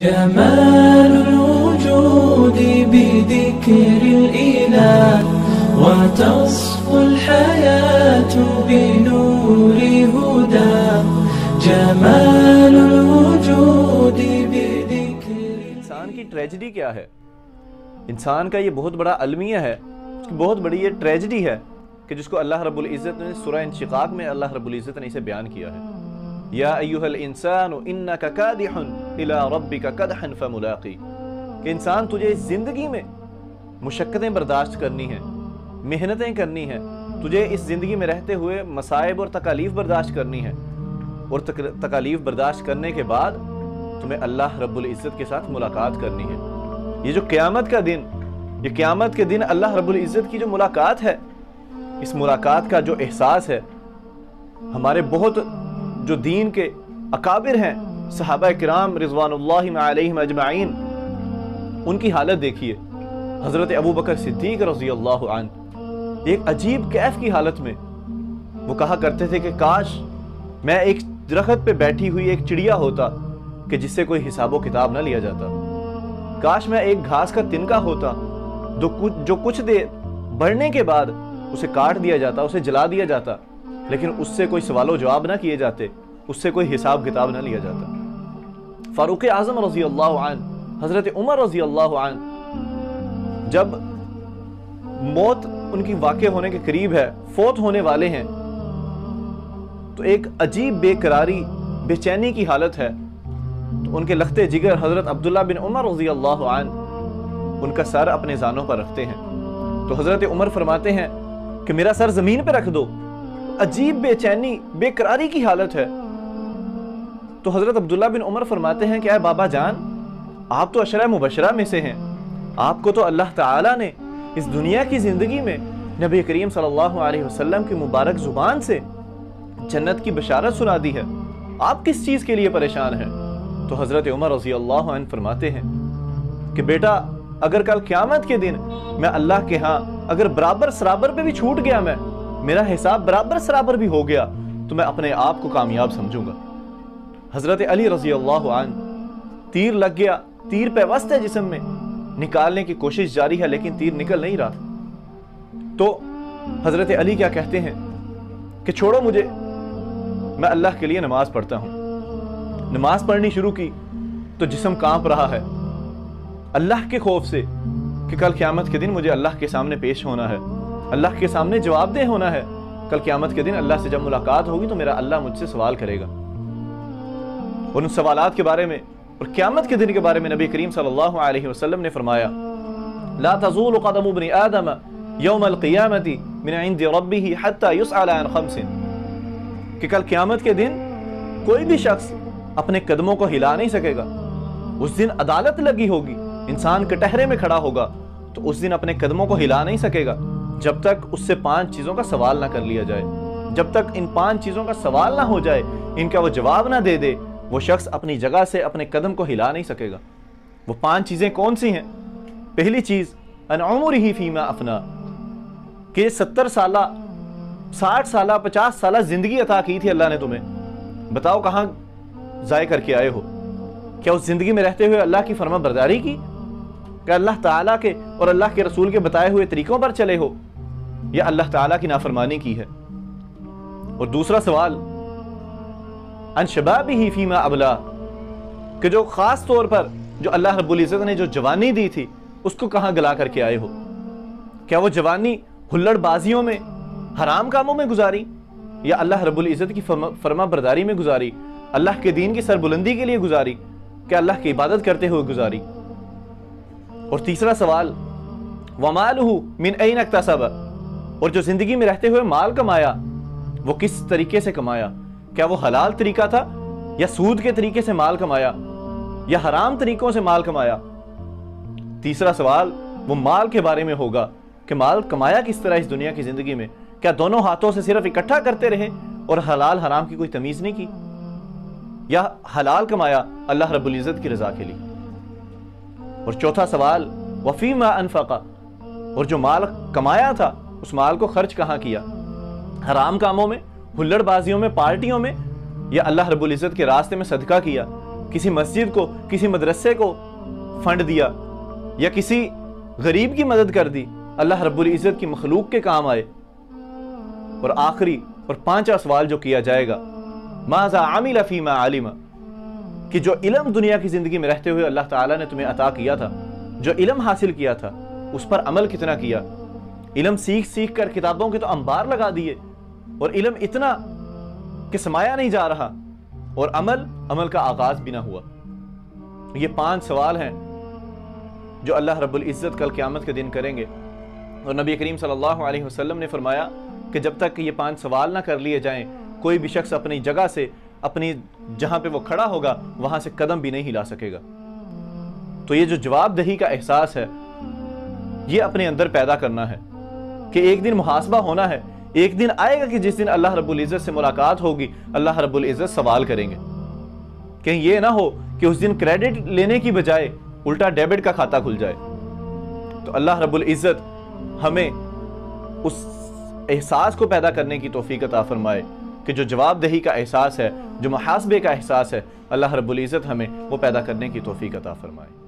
جمال الوجود بذكر الإله وتصفو الحياة بنور هدى جمال الوجود بذكر انسان کی ٹریجڈی کیا ہے؟ انسان کا یہ بہت بڑا المیہ ہے، اس کی بہت بڑی یہ ٹریجڈی ہے کہ جس کو اللہ رب العزت نے سورہ انشقاق میں اللہ رب العزت نے اسے بیان کیا ہے۔ یا ایھا الانسان انک کادح الی ربک کدحا فملاقی، کہ انسان تجھے اس زندگی میں مشقتیں برداشت کرنی ہیں، محنتیں کرنی ہیں، تجھے اس زندگی میں رہتے ہوئے مصائب اور تکالیف برداشت کرنی ہیں، اور تکالیف برداشت کرنے کے بعد تمہیں اللہ رب العزت کے ساتھ ملاقات کرنی ہے۔ یہ جو قیامت کا دن، یہ قیامت کے دن اللہ رب العزت کی جو ملاقات ہے، اس ملاقات کا جو احساس ہے، ہمارے بہت جو دین کے اکابر ہیں صحابہ کرام رضوان اللہ علیہم اجمعین، ان کی حالت دیکھیے۔ حضرت ابو بکر صدیق رضی اللہ عنہ ایک عجیب کیف کی حالت میں وہ کہا کرتے تھے کہ کاش میں ایک درخت پہ بیٹھی ہوئی ایک چڑیا ہوتا کہ جس سے کوئی حساب و کتاب نہ لیا جاتا، کاش میں ایک گھاس کا تنکا ہوتا جو کچھ دیر بڑھنے کے بعد اسے کاٹ دیا جاتا، اسے جلا دیا جاتا، لیکن اس سے کوئی سوال و جواب نہ کیے جاتے، اس سے کوئی حساب کتاب نہ لیا جاتا۔ فاروق اعظم رضی اللہ عنہ، حضرت عمر رضی اللہ عنہ جب موت ان کی واقع ہونے کے قریب ہے، فوت ہونے والے ہیں، تو ایک عجیب بے قراری، بے چینی کی حالت ہے، تو ان کے لخت جگر حضرت عبداللہ بن عمر رضی اللہ عنہ ان کا سر اپنے زانوں پر رکھتے ہیں، تو حضرت عمر فرماتے ہیں کہ میرا سر زمین پہ رکھ دو۔ عجیب بے چینی، بے قراری کی حالت ہے، تو حضرت عبداللہ بن عمر فرماتے ہیں کہ اے بابا جان، آپ تو عشرہ مبشرہ میں سے ہیں، آپ کو تو اللہ تعالیٰ نے اس دنیا کی زندگی میں نبی کریم صلی اللہ علیہ وسلم کی مبارک زبان سے جنت کی بشارت سنا دی ہے، آپ کس چیز کے لیے پریشان ہیں؟ تو حضرت عمر رضی اللہ عنہ فرماتے ہیں کہ بیٹا، اگر کل قیامت کے دن میں اللہ کے ہاں اگر برابر سرابر پہ بھی چھوٹ گیا، میرا حساب برابر سرابر بھی ہو گیا، تو میں اپنے آپ کو کامیاب سمجھوں گا۔ حضرت علی رضی اللہ عنہ، تیر لگ گیا، تیر پیوست ہے جسم میں، نکالنے کی کوشش جاری ہے لیکن تیر نکل نہیں رہا، تو حضرت علی کیا کہتے ہیں کہ چھوڑو مجھے، میں اللہ کے لیے نماز پڑھتا ہوں۔ نماز پڑھنی شروع کی تو جسم کانپ رہا ہے اللہ کے خوف سے کہ کل قیامت کے دن مجھے اللہ کے سامنے پیش ہونا ہے، اللہ کے سامنے جواب دہ ہونا ہے، کل قیامت کے دن اللہ سے جب ملاقات ہوگی تو میرا اللہ مجھ سے سوال کرے گا۔ اور ان سوالات کے بارے میں اور قیامت کے دن کے بارے میں نبی کریم صلی اللہ علیہ وسلم نے فرمایا، لا تزول قدم ابن آدم یوم القیامت من عند ربہ حتی یسأل عن خمس، کہ کل قیامت کے دن کوئی بھی شخص اپنے قدموں کو ہلا نہیں سکے گا، اس دن عدالت لگی ہوگی، انسان کٹہرے میں کھڑا ہوگا، تو اس دن اپنے قدموں کو ہلا نہیں سکے گا جب تک اس سے 5 چیزوں کا سوال نہ کر لیا جائے، جب تک ان 5 چیزوں کا سوال نہ ہو جائے، ان کا وہ جواب نہ دے دے، وہ شخص اپنی جگہ سے اپنے قدم کو ہلا نہیں سکے گا۔ وہ 5 چیزیں کون سی ہیں؟ پہلی چیز ان عمرہ فیما افنا، کہ 70 سالہ، 60 سالہ، 50 سالہ زندگی عطا کی تھی اللہ نے تمہیں، بتاؤ کہاں ضائع کر کے آئے ہو؟ کیا اس زندگی میں رہتے ہوئے اللہ کی فرما برداری کی؟ کہ اللہ تعالیٰ کے اور اللہ کے رسول کے بتائے ہوئے طریقوں پر چلے ہو، یا اللہ تعالیٰ کی نافرمانی کی ہے؟ اور دوسرا سوال ان شبابہ فیما ابلا، کہ جو خاص طور پر جو اللہ رب العزت نے جو جوانی دی تھی اس کو کہاں گلا کر کے آئے ہو؟ کیا وہ جوانی ہلڑ بازیوں میں، حرام کاموں میں گزاری، یا اللہ رب العزت کی فرما برداری میں گزاری، اللہ کے دین کی سربلندی کے لیے گزاری، کہ اللہ کی عبادت کرتے ہوئے گزاری؟ اور تیسرا سوال ومالہ من این اکتسب، اور جو زندگی میں رہتے ہوئے مال کمایا وہ کس طریقے سے کمایا؟ کیا وہ حلال طریقہ تھا، یا سود کے طریقے سے مال کمایا، یا حرام طریقوں سے مال کمایا؟ تیسرا سوال وہ مال کے بارے میں ہوگا کہ مال کمایا کس طرح اس دنیا کی زندگی میں؟ کیا دونوں ہاتھوں سے صرف اکٹھا کرتے رہے اور حلال حرام کی کوئی تمیز نہیں کی، یا حلال کمایا اللہ رب العزت کی رضا کے لیے؟ اور چوتھا سوال وفیما انفق، اور جو مال کمایا تھا اس مال کو خرچ کہاں کیا؟ حرام کاموں میں، ہلڑ بازیوں میں، پارٹیوں میں، یا اللہ رب العزت کے راستے میں صدقہ کیا، کسی مسجد کو، کسی مدرسے کو فنڈ دیا یا کسی غریب کی مدد کر دی، اللہ رب العزت کی مخلوق کے کام آئے۔ اور آخری اور پانچواں سوال جو کیا جائے گا، ماذا عمل فیما علم، کہ جو علم دنیا کی زندگی میں رہتے ہوئے اللہ تعالیٰ نے تمہیں عطا کیا تھا، جو علم حاصل کیا تھا، اس پر عمل کتنا کیا؟ علم سیکھ سیکھ کر کتابوں کے تو انبار لگا دیے، اور علم اتنا کہ سمایا نہیں جا رہا، اور عمل کا آغاز بھی نہ ہوا۔ یہ 5 سوال ہیں جو اللہ رب العزت کل قیامت کے دن کریں گے، اور نبی کریم صلی اللہ علیہ وسلم نے فرمایا کہ جب تک کہ یہ 5 سوال نہ کر لیے جائیں، کوئی بھی شخص اپنی جگہ سے، اپنی جہاں پہ وہ کھڑا ہوگا وہاں سے قدم بھی نہیں ہلا سکے گا۔ تو یہ جو جواب دہی کا احساس ہے، یہ اپنے اندر پیدا کرنا ہے کہ ایک دن محاسبہ ہونا ہے، ایک دن آئے گا کہ جس دن اللہ رب العزت سے ملاقات ہوگی، اللہ رب العزت سوال کریں گے۔ کہیں یہ نہ ہو کہ اس دن کریڈٹ لینے کی بجائے الٹا ڈیبٹ کا کھاتا کھل جائے۔ تو اللہ رب العزت ہمیں اس احساس کو پیدا کرنے کی توفیق عطا فرمائے کہ جو جواب دہی کا احساس ہے، جو محاسبے کا احساس ہے، اللہ رب العزت ہمیں وہ پیدا کرنے کی توفیق عطا فرمائے۔